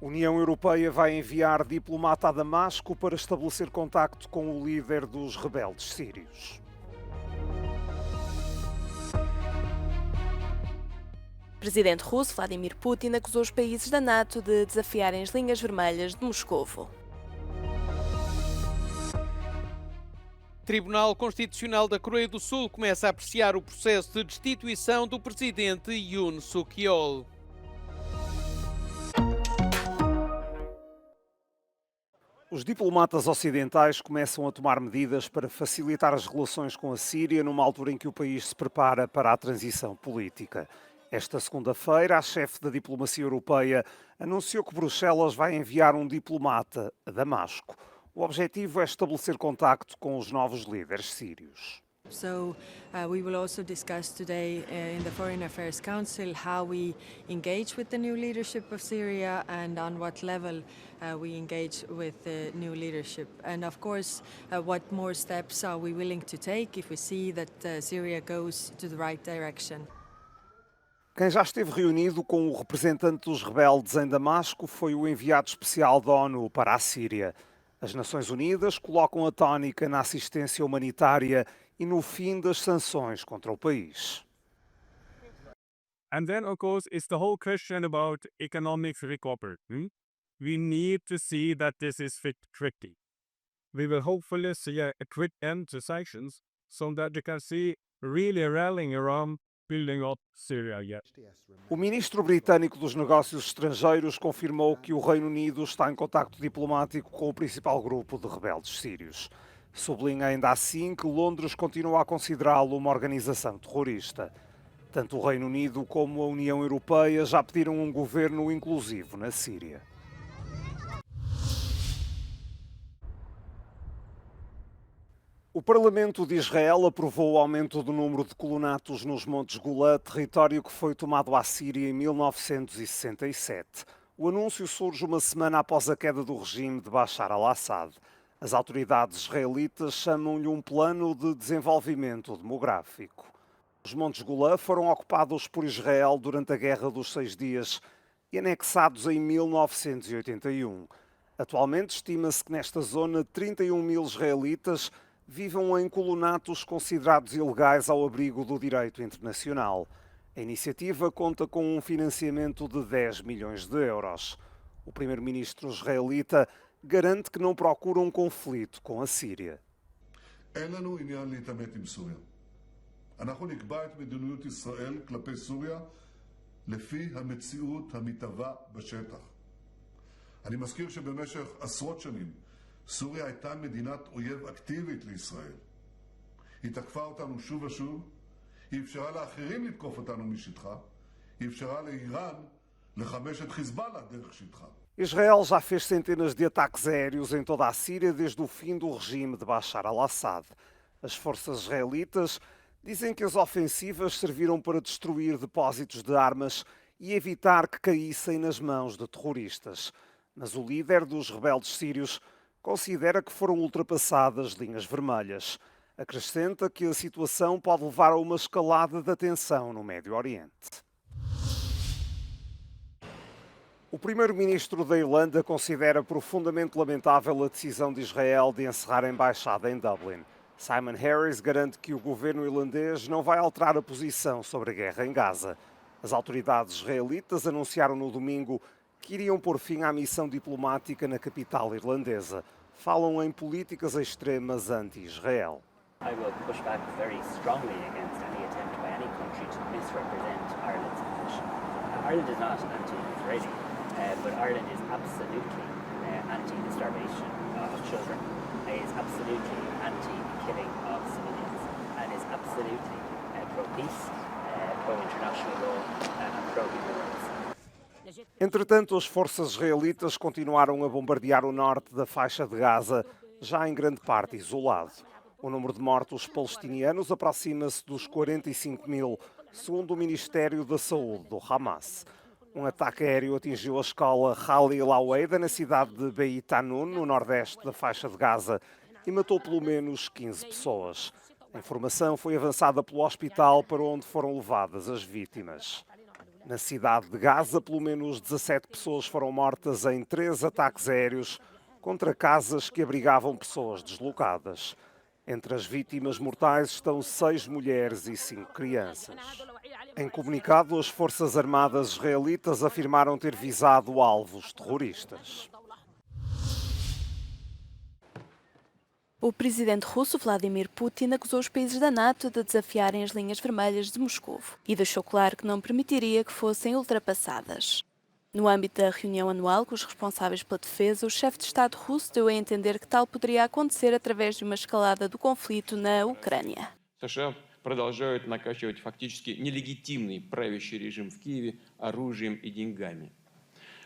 A União Europeia vai enviar diplomata a Damasco para estabelecer contacto com o líder dos rebeldes sírios. O presidente russo Vladimir Putin acusou os países da NATO de desafiarem as linhas vermelhas de Moscovo. O Tribunal Constitucional da Coreia do Sul começa a apreciar o processo de destituição do presidente Yoon Suk-yeol. Os diplomatas ocidentais começam a tomar medidas para facilitar as relações com a Síria numa altura em que o país se prepara para a transição política. Esta segunda-feira, a chefe da diplomacia europeia anunciou que Bruxelas vai enviar um diplomata a Damasco. O objetivo é estabelecer contacto com os novos líderes sírios. So we will also discuss today in the Foreign Affairs Council how we engage with the new leadership of Syria and on what level we engage with the new leadership. And of course, what more steps are we willing to take if we see that Syria goes to the right direction. Quem já esteve reunido com o representante dos rebeldes em Damasco foi o enviado especial da ONU para a Síria. As Nações Unidas colocam a tónica na assistência humanitária e no fim das sanções contra o país. And then, of course, it's the whole question about economic recovery. We need to see that this is tricky. We will hopefully see a quick end to sanctions so that you can see really rallying around building up Syria yet. O ministro britânico dos Negócios Estrangeiros confirmou que o Reino Unido está em contacto diplomático com o principal grupo de rebeldes sírios. Sublinha ainda assim que Londres continua a considerá-lo uma organização terrorista. Tanto o Reino Unido como a União Europeia já pediram um governo inclusivo na Síria. O Parlamento de Israel aprovou o aumento do número de colonatos nos Montes Golã, território que foi tomado à Síria em 1967. O anúncio surge uma semana após a queda do regime de Bashar al-Assad. As autoridades israelitas chamam-lhe um plano de desenvolvimento demográfico. Os Montes Golã foram ocupados por Israel durante a Guerra dos Seis Dias e anexados em 1981. Atualmente estima-se que nesta zona 31 mil israelitas vivam em colonatos considerados ilegais ao abrigo do direito internacional. A iniciativa conta com um financiamento de 10 milhões de euros. O primeiro-ministro israelita garante que não procura um conflito com a Síria. אנחנו נקבע את מדיניות ישראל כלפי סוריה לפי המציאות המתהווה בשטח. אני מזכיר שבמשך עשרות שנים סוריה הייתה מדינת אויב אקטיבית לישראל. היא תקפה אותנו שוב ושוב, היא אפשרה לאחרים לתקוף אותנו משטחה, היא אפשרה לאיראן לחמש את חיזבאללה דרך שטחה. Israel já fez centenas de ataques aéreos em toda a Síria desde o fim do regime de Bashar al-Assad. As forças israelitas dizem que as ofensivas serviram para destruir depósitos de armas e evitar que caíssem nas mãos de terroristas. Mas o líder dos rebeldes sírios considera que foram ultrapassadas linhas vermelhas. Acrescenta que a situação pode levar a uma escalada da tensão no Médio Oriente. O primeiro-ministro da Irlanda considera profundamente lamentável a decisão de Israel de encerrar a embaixada em Dublin. Simon Harris garante que o governo irlandês não vai alterar a posição sobre a guerra em Gaza. As autoridades israelitas anunciaram no domingo que iriam pôr fim à missão diplomática na capital irlandesa. Falam em políticas extremas anti-Israel. I will push back very strongly against any attempt by any country to misrepresent Ireland's position. Ireland is not anti-Israeli, but Ireland is absolutely anti the starvation of children. It is absolutely anti-killing of civilians and is absolutely pro-peace, pro-international law and pro-human rights. Entretanto, as forças israelitas continuaram a bombardear o norte da faixa de Gaza, já em grande parte isolado. O número de mortos palestinianos aproxima-se dos 45 mil, segundo o Ministério da Saúde do Hamas. Um ataque aéreo atingiu a escola Khalil al-Waida na cidade de Beit Hanun, no nordeste da faixa de Gaza, e matou pelo menos 15 pessoas. A informação foi avançada pelo hospital para onde foram levadas as vítimas. Na cidade de Gaza, pelo menos 17 pessoas foram mortas em 3 ataques aéreos contra casas que abrigavam pessoas deslocadas. Entre as vítimas mortais estão 6 mulheres e 5 crianças. Em comunicado, as Forças Armadas israelitas afirmaram ter visado alvos terroristas. O presidente russo Vladimir Putin acusou os países da NATO de desafiarem as linhas vermelhas de Moscovo e deixou claro que não permitiria que fossem ultrapassadas. No âmbito da reunião anual com os responsáveis pela defesa, o chefe de Estado russo deu a entender que tal poderia acontecer através de uma escalada do conflito na Ucrânia. США продолжают накачивать фактически нелегитимный правящий режим в Киеве оружием и деньгами.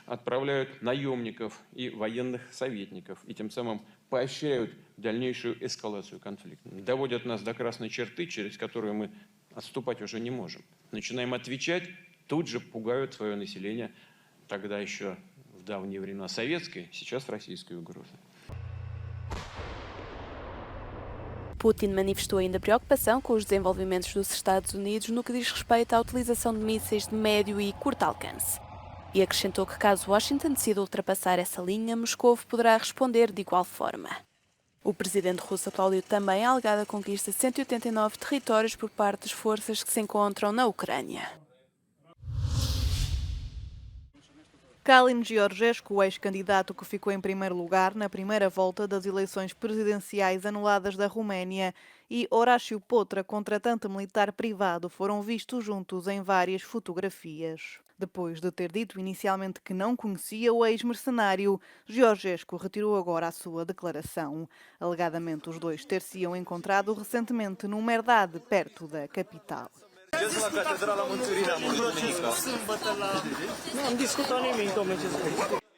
Отправляют наемников и военных советников и тем самым поощряют дальнейшую эскалацию конфликта. Доводят нас до красной черты, через которую мы отступать уже не можем. Начинаем отвечать, тут же пугают свое население, тогда еще в давние времена советской, сейчас российской угрозы. Putin manifestou ainda preocupação com os desenvolvimentos dos Estados Unidos no que diz respeito à utilização de mísseis de médio e curto alcance. E acrescentou que caso Washington decida ultrapassar essa linha, Moscou poderá responder de igual forma. O presidente russo aplaudiu também a alegada conquista de 189 territórios por parte das forças que se encontram na Ucrânia. Calin Georgescu, o ex-candidato que ficou em primeiro lugar na primeira volta das eleições presidenciais anuladas da Roménia, e Horácio Potra, contratante militar privado, foram vistos juntos em várias fotografias. Depois de ter dito inicialmente que não conhecia o ex-mercenário, Georgescu retirou agora a sua declaração. Alegadamente, os dois ter-se-iam encontrado recentemente numa herdade perto da capital.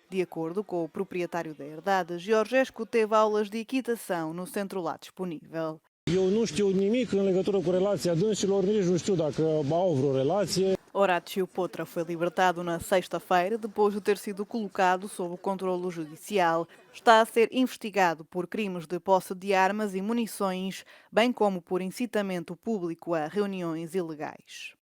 De acordo com o proprietário da herdade, Georgescu teve aulas de equitação no centro lá disponível. Eu nu știu nimic în legătură cu relația dânșilor, nici nu știu dacă au vreo relație. Horácio Potra foi libertado na sexta-feira, depois de ter sido colocado sob controlo judicial. Está a ser investigado por crimes de posse de armas e munições, bem como por incitamento público a reuniões ilegais.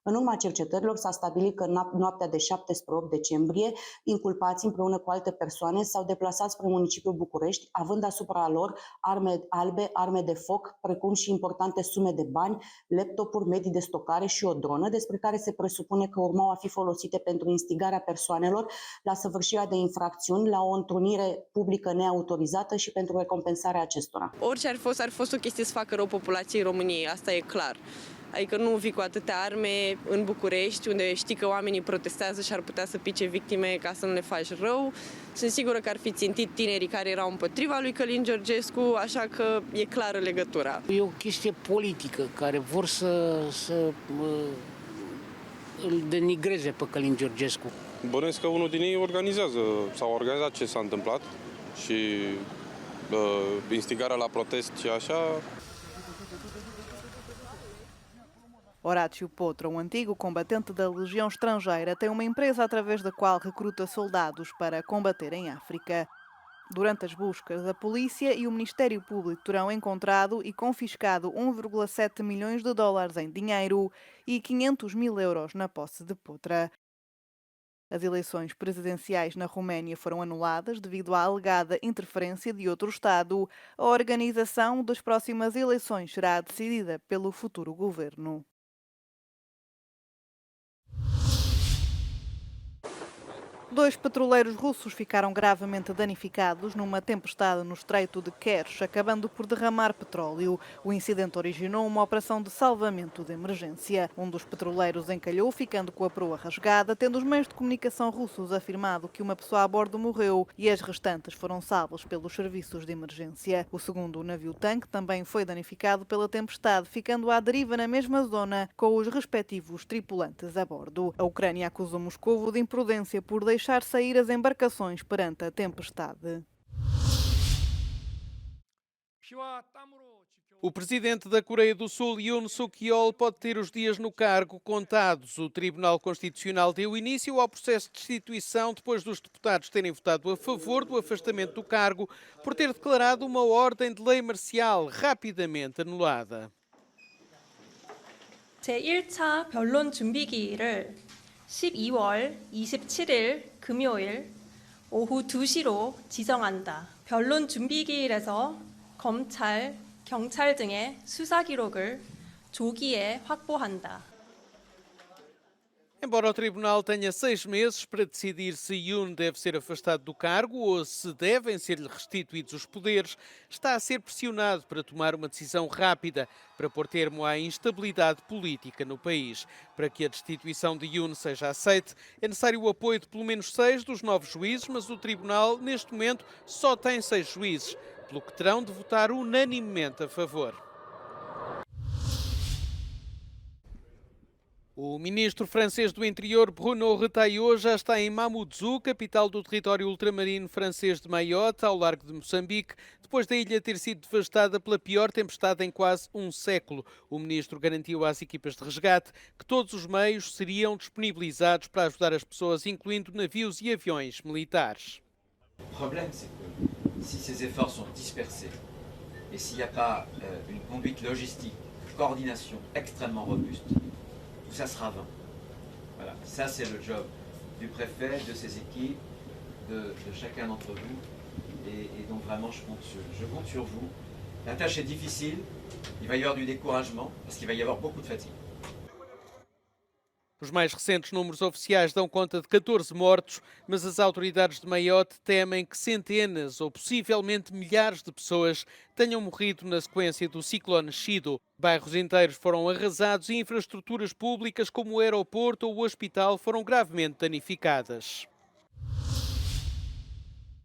În urma cercetărilor s-a stabilit că noaptea de 7 spre 8 decembrie, inculpații împreună cu alte persoane s-au deplasat spre municipiul București, având asupra lor arme albe, arme de foc, precum și importante sume de bani, laptopuri, medii de stocare și o dronă, despre care se presupune că urmau a fi folosite pentru instigarea persoanelor la săvârșirea de infracțiuni, la o întrunire publică neautorizată și pentru recompensarea acestora. Orice ar fost o chestie să facă rău populației României, asta e clar. Adică nu vii cu atâtea arme în București, unde știi că oamenii protestează și ar putea să pice victime ca să nu le faci rău. Sunt sigură că ar fi țintit tinerii care erau împotriva lui Călin Georgescu, așa că e clară legătura. E o chestie politică care vor să îl denigreze pe Călin Georgescu. Bănuiesc că unul din ei organizează sau a organizat ce s-a întâmplat și instigarea la protest și așa. Horácio Potra, um antigo combatente da Legião Estrangeira, tem uma empresa através da qual recruta soldados para combater em África. Durante as buscas, a polícia e o Ministério Público terão encontrado e confiscado 1,7 milhões de dólares em dinheiro e 500 mil euros na posse de Potra. As eleições presidenciais na Roménia foram anuladas devido à alegada interferência de outro Estado. A organização das próximas eleições será decidida pelo futuro governo. Dois petroleiros russos ficaram gravemente danificados numa tempestade no Estreito de Kerch, acabando por derramar petróleo. O incidente originou uma operação de salvamento de emergência. Um dos petroleiros encalhou, ficando com a proa rasgada, tendo os meios de comunicação russos afirmado que uma pessoa a bordo morreu e as restantes foram salvas pelos serviços de emergência. O segundo navio-tanque também foi danificado pela tempestade, ficando à deriva na mesma zona com os respectivos tripulantes a bordo. A Ucrânia acusou Moscovo de imprudência por deixar sair as embarcações perante a tempestade. O presidente da Coreia do Sul, Yoon Suk-yeol, pode ter os dias no cargo contados. O Tribunal Constitucional deu início ao processo de destituição depois dos deputados terem votado a favor do afastamento do cargo por ter declarado uma ordem de lei marcial rapidamente anulada. 제1차 변론 준비기일을 12월 27일 금요일 오후 2시로 지정한다. 변론 준비기일에서 검찰, 경찰 등의 수사 기록을 조기에 확보한다. Embora o Tribunal tenha 6 meses para decidir se Yoon deve ser afastado do cargo ou se devem ser-lhe restituídos os poderes, está a ser pressionado para tomar uma decisão rápida para pôr termo à instabilidade política no país. Para que a destituição de Yoon seja aceite, é necessário o apoio de pelo menos 6 dos 9 juízes, mas o Tribunal, neste momento, só tem 6 juízes, pelo que terão de votar unanimemente a favor. O ministro francês do Interior, Bruno Retailleau, já está em Mamoudzou, capital do território ultramarino francês de Mayotte, ao largo de Moçambique, depois da ilha ter sido devastada pela pior tempestade em quase um século. O ministro garantiu às equipas de resgate que todos os meios seriam disponibilizados para ajudar as pessoas, incluindo navios e aviões militares. O problema é que, se ces efforts sont dispersés et s'il n'y a pas une conduite logistique, coordination extrêmement robuste, tout ça sera vain. Voilà, ça c'est le job du préfet, de ses équipes, de chacun d'entre vous, et donc vraiment je compte sur vous. La tâche est difficile, il va y avoir du découragement, parce qu'il va y avoir beaucoup de fatigue. Os mais recentes números oficiais dão conta de 14 mortos, mas as autoridades de Mayotte temem que centenas ou possivelmente milhares de pessoas tenham morrido na sequência do ciclone Chido. Bairros inteiros foram arrasados e infraestruturas públicas como o aeroporto ou o hospital foram gravemente danificadas.